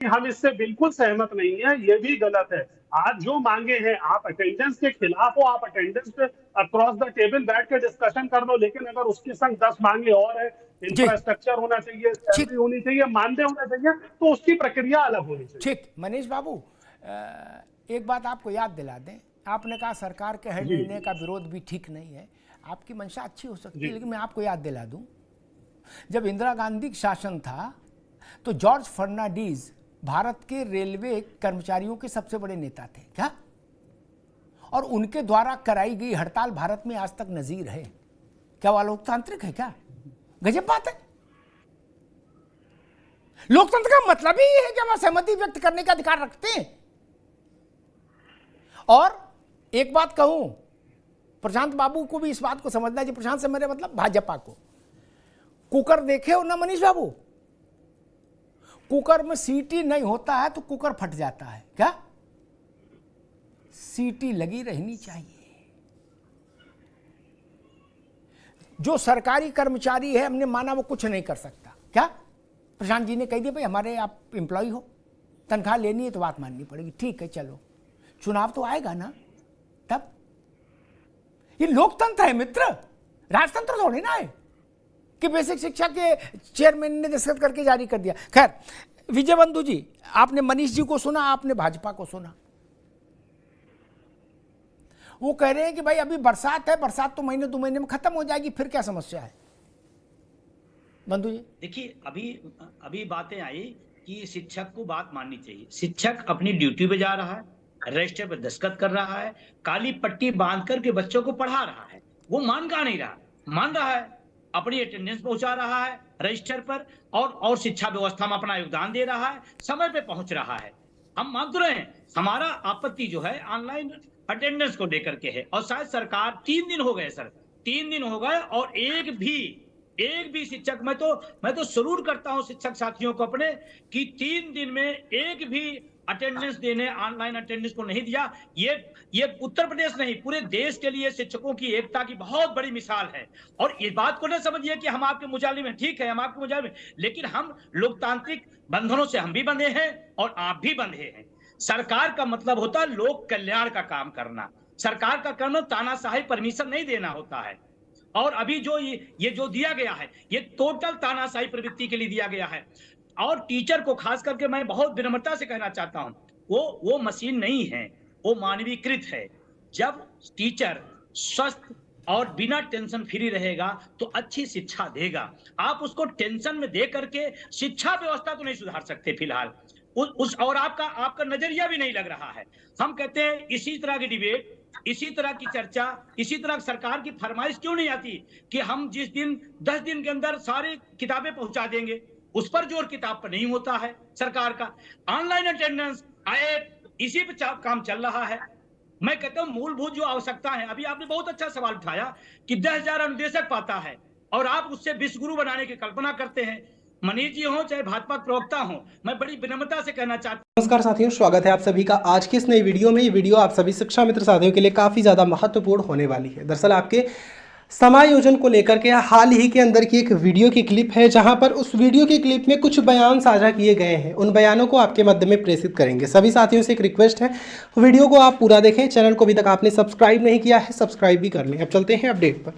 हम इससे बिल्कुल सहमत नहीं है, ये भी गलत है। आज जो मांगे हैं, आप अटेंडेंस के खिलाफ हो, आप अटेंडेंस पे अक्रॉस द टेबल बैठ के डिस्कशन कर लो, लेकिन अगर उसके संग 10 मांगे और है, जी इंफ्रास्ट्रक्चर होना चाहिए, ठीक सैलरी होनी चाहिए, मानदेय होना चाहिए, तो उसकी प्रक्रिया अलग होनी चाहिए। ठीक। मनीष बाबू, एक बात आपको याद दिला दें, आपने कहा सरकार के हर जी निर्णय का विरोध भी ठीक नहीं है। आपकी मंशा अच्छी हो सकती है, जी लेकिन मैं आपको याद दिला दूं, जब इंदिरा गांधी का शासन था तो जॉर्ज फर्नांडीज भारत के रेलवे कर्मचारियों के सबसे बड़े नेता थे क्या, और उनके द्वारा कराई गई हड़ताल भारत में आज तक नजीर है। क्या वह लोकतांत्रिक है क्या? गजब बात है। लोकतंत्र का मतलब ही है कि हम असहमति व्यक्त करने का अधिकार रखते हैं। और एक बात कहूं, प्रशांत बाबू को भी इस बात को समझना चाहिए, प्रशांत से मेरे मतलब भाजपा को, कुकर देखे हो ना मनीष बाबू, कुकर में सीटी नहीं होता है तो कुकर फट जाता है क्या? सीटी लगी रहनी चाहिए। जो सरकारी कर्मचारी है, हमने माना वो कुछ नहीं कर सकता क्या? प्रशांत जी ने कह दिया भाई हमारे आप एम्प्लॉय हो, तनख्वाह लेनी है तो बात माननी पड़ेगी, ठीक है चलो, चुनाव तो आएगा ना तब। ये लोकतंत्र है मित्र, राजतंत्र थोड़ी ना है कि बेसिक शिक्षा के चेयरमैन ने दस्तखत करके जारी कर दिया। खैर, विजय बंधु जी, आपने मनीष जी को सुना, आपने भाजपा को सुना। वो कह रहे हैं कि भाई अभी बरसात है, बरसात तो महीने 2 महीने में खत्म हो जाएगी, फिर क्या समस्या है? बंधु जी देखिए, अभी बातें आई कि शिक्षक को बात माननी चाहिए। शिक्षक अपनी ड्यूटी पे जा रहा है, रजिस्टर पे दस्तखत कर रहा है, काली पट्टी बांध करके बच्चों को पढ़ा रहा है। वो मान का नहीं रहा, मान रहा है, अपनी अटेंडेंस पहुंचा रहा है रजिस्टर पर, और शिक्षा व्यवस्था में अपना योगदान दे रहा है, समय पे पहुंच रहा है। हम मान तो रहे हैं। हमारा आपत्ति जो है ऑनलाइन अटेंडेंस को लेकर के है, और शायद सरकार 3 दिन हो गए सर, 3 दिन हो गए, और एक भी शिक्षक, मैं तो सलूट करता हूं शिक्षक साथियों को अपने, कि 3 दिन में एक भी अटेंडेंस देने, ऑनलाइन अटेंडेंस को नहीं दिया। ये उत्तर प्रदेश नहीं, पूरे देश के लिए शिक्षकों की एकता की बहुत बड़ी मिसाल है। और इस बात को न समझिए कि हम आपके मुजालिम हैं, ठीक है हम आपके मुजालिम हैं, लेकिन हम लोकतांत्रिक बंधनों से हम भी बंधे हैं और आप भी बंधे हैं। सरकार का मतलब होता है लोक कल्याण का काम करना। सरकार का काम तानाशाही परमिशन नहीं देना होता है। और अभी जो ये जो दिया गया है, ये टोटल तानाशाही प्रवृत्ति के लिए दिया गया है। और टीचर को खास करके मैं बहुत विनम्रता से कहना चाहता हूं, वो मशीन नहीं है, वो मानवीकृत है। जब टीचर स्वस्थ और बिना टेंशन फ्री रहेगा तो अच्छी शिक्षा देगा। आप उसको टेंशन में दे करके शिक्षा व्यवस्था तो नहीं सुधार सकते फिलहाल। और आपका नजरिया भी नहीं लग रहा है। हम कहते हैं इसी तरह की डिबेट, इसी तरह की चर्चा, इसी तरह सरकार की फरमाइश क्यों नहीं आती कि हम जिस दिन 10 दिन के अंदर सारी किताबें पहुंचा देंगे। उस पर जोर किताब पर नहीं होता है सरकार का। ऑनलाइन अटेंडेंस आए, इसी पे काम चल रहा है। मैं कहता हूं मूलभूत जो आवश्यकता है, अभी आपने बहुत अच्छा सवाल उठाया कि 10,000 अनुदेशक पाता है और आप उससे विश्वगुरु बनाने की कल्पना करते हैं। मनीष जी हो चाहे भाजपा प्रवक्ता हो, मैं बड़ी विनम्रता से कहना चाहता हूं। नमस्कार साथियों, स्वागत है आप सभी का आज की इस नई वीडियो में। ये वीडियो आप सभी शिक्षा मित्र साथियों के लिए काफ़ी ज़्यादा महत्वपूर्ण होने वाली है। दरअसल आपके समायोजन को लेकर के हाल ही के अंदर की एक वीडियो की क्लिप है, जहां पर उस वीडियो की क्लिप में कुछ बयान साझा किए गए हैं। उन बयानों को आपके मध्य में प्रेषित करेंगे। सभी साथियों से एक रिक्वेस्ट है, वीडियो को आप पूरा देखें। चैनल को अभी तक आपने सब्सक्राइब नहीं किया है, सब्सक्राइब भी कर लें। अब चलते हैं अपडेट पर।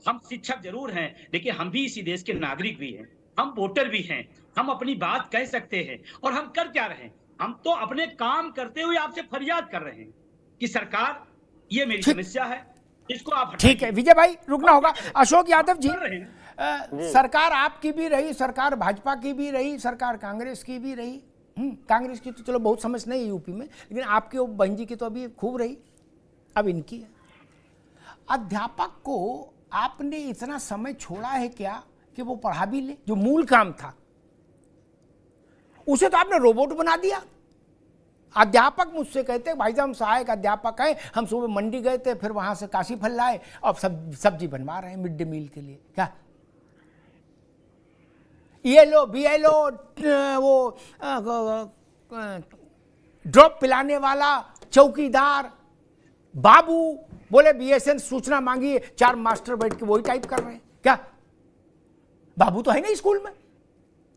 हम शिक्षक जरूर हैं, लेकिन हम भी इसी देश के नागरिक भी हैं, हम वोटर भी हैं। हम अपनी बात कह सकते हैं। और हम कर क्या रहे हैं? हम तो अपने काम करते हुए आपसे फरियाद कर रहे हैं कि सरकार, ये मेरी समस्या है, इसको आप ठीक है। विजय भाई रुकना होगा। अशोक यादव जी, सरकार आपकी भी रही, सरकार भाजपा की भी रही, सरकार कांग्रेस की भी रही। कांग्रेस की तो चलो बहुत समझ नहीं यूपी में, लेकिन आपकी बहन जी की तो अभी खूब रही, अब इनकी है। अध्यापक को आपने इतना समय छोड़ा है क्या कि वो पढ़ा भी ले? जो मूल काम था उसे तो आपने रोबोट बना दिया। अध्यापक मुझसे कहते हैं भाई साहब हम सहायक अध्यापक हैं, हम सुबह मंडी गए थे, फिर वहां से काशी फल लाए और सब्जी बनवा रहे हैं मिड डे मील के लिए। क्या ELO BLO वो ड्रॉप पिलाने वाला चौकीदार बाबू बोले BSN सूचना मांगी, 4 मास्टर बैठ के वही टाइप कर रहे हैं। क्या बाबू तो है नहीं स्कूल में,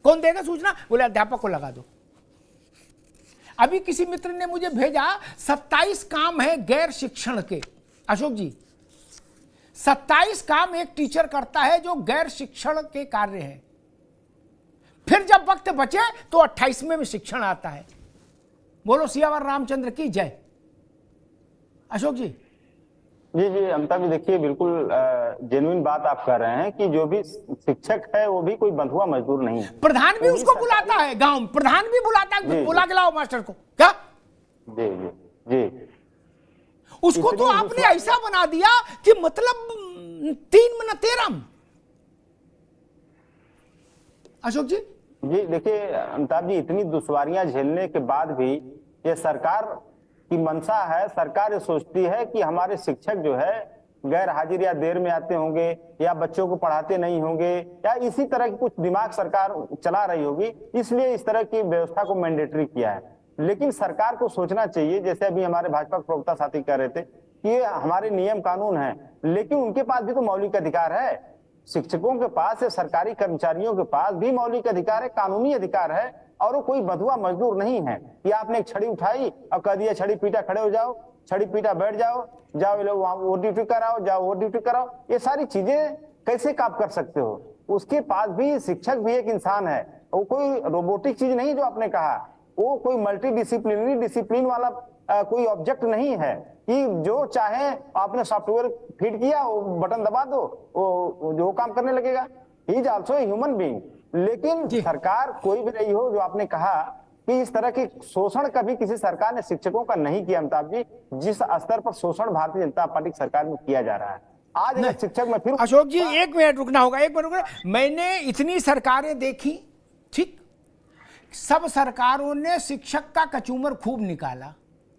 कौन देगा सूचना? बोले अध्यापक को लगा दो। अभी किसी मित्र ने मुझे भेजा 27 काम है गैर शिक्षण के। अशोक जी, 27 काम एक टीचर करता है जो गैर शिक्षण के कार्य हैं। फिर जब वक्त बचे तो 28वें में शिक्षण आता है। बोलो सियावर रामचंद्र की जय। अशोक जी। जी जी अमिताभ जी, देखिए बिल्कुल जेन्युइन बात आप कर रहे हैं कि जो भी शिक्षक है वो भी कोई बंधुआ मजदूर नहीं है। प्रधान भी उसको बुलाता है, गांव में प्रधान भी बुलाता है, बुला के लाओ मास्टर को, क्या? जी जी जी। उसको तो आपने ऐसा बना दिया कि मतलब 3 में 13। अशोक जी। जी देखिए अमिताभ जी, इतनी दुश्वारियां झेलने के बाद भी ये सरकार की मंशा है। सरकार ये सोचती है कि हमारे शिक्षक जो है गैर हाजिर या देर में आते होंगे या बच्चों को पढ़ाते नहीं होंगे या इसी तरह की कुछ दिमाग सरकार चला रही होगी, इसलिए इस तरह की व्यवस्था को मैंडेटरी किया है। लेकिन सरकार को सोचना चाहिए, जैसे अभी हमारे भाजपा प्रवक्ता साथी कह रहे थे कि ये हमारे नियम कानून है, लेकिन उनके पास भी तो मौलिक अधिकार है। शिक्षकों के पास या सरकारी कर्मचारियों के पास भी मौलिक अधिकार है, कानूनी अधिकार है, और वो कोई बंधुआ मजदूर नहीं है कि आपने एक छड़ी उठाई और कह दिया छड़ी पीटा खड़े हो जाओ, छड़ी पीटा बैठ जाओ, जाओ लोग वहां वो ड्यूटी कराओ, जाओ वो ड्यूटी कराओ। ये सारी चीजें कैसे आप कर सकते हो? उसके पास भी शिक्षक भी एक इंसान है, वो कोई रोबोटिक चीज नहीं जो आपने कहा, वो कोई मल्टी डिसिप्लिनरी डिसिप्लिन वाला कोई ऑब्जेक्ट नहीं है कि जो चाहे आपने सॉफ्टवेयर फीड किया, वो बटन दबा दो, वो जो काम करने लगेगा। He is also human being. लेकिन सरकार कोई भी रही हो, जो आपने कहा कि इस तरह के शोषण कभी किसी सरकार ने शिक्षकों का नहीं किया अमिताभ जी, जिस स्तर पर शोषण भारतीय जनता पार्टी की सरकार में किया जा रहा है। आज अगर शिक्षक में फिर अशोक जी 1 मिनट रुकना होगा, 1 मिनट रुकना। मैंने इतनी सरकारें देखी, ठीक, सब सरकारों ने शिक्षक का कचूमर खूब निकाला,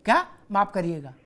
क्या? माफ करिएगा।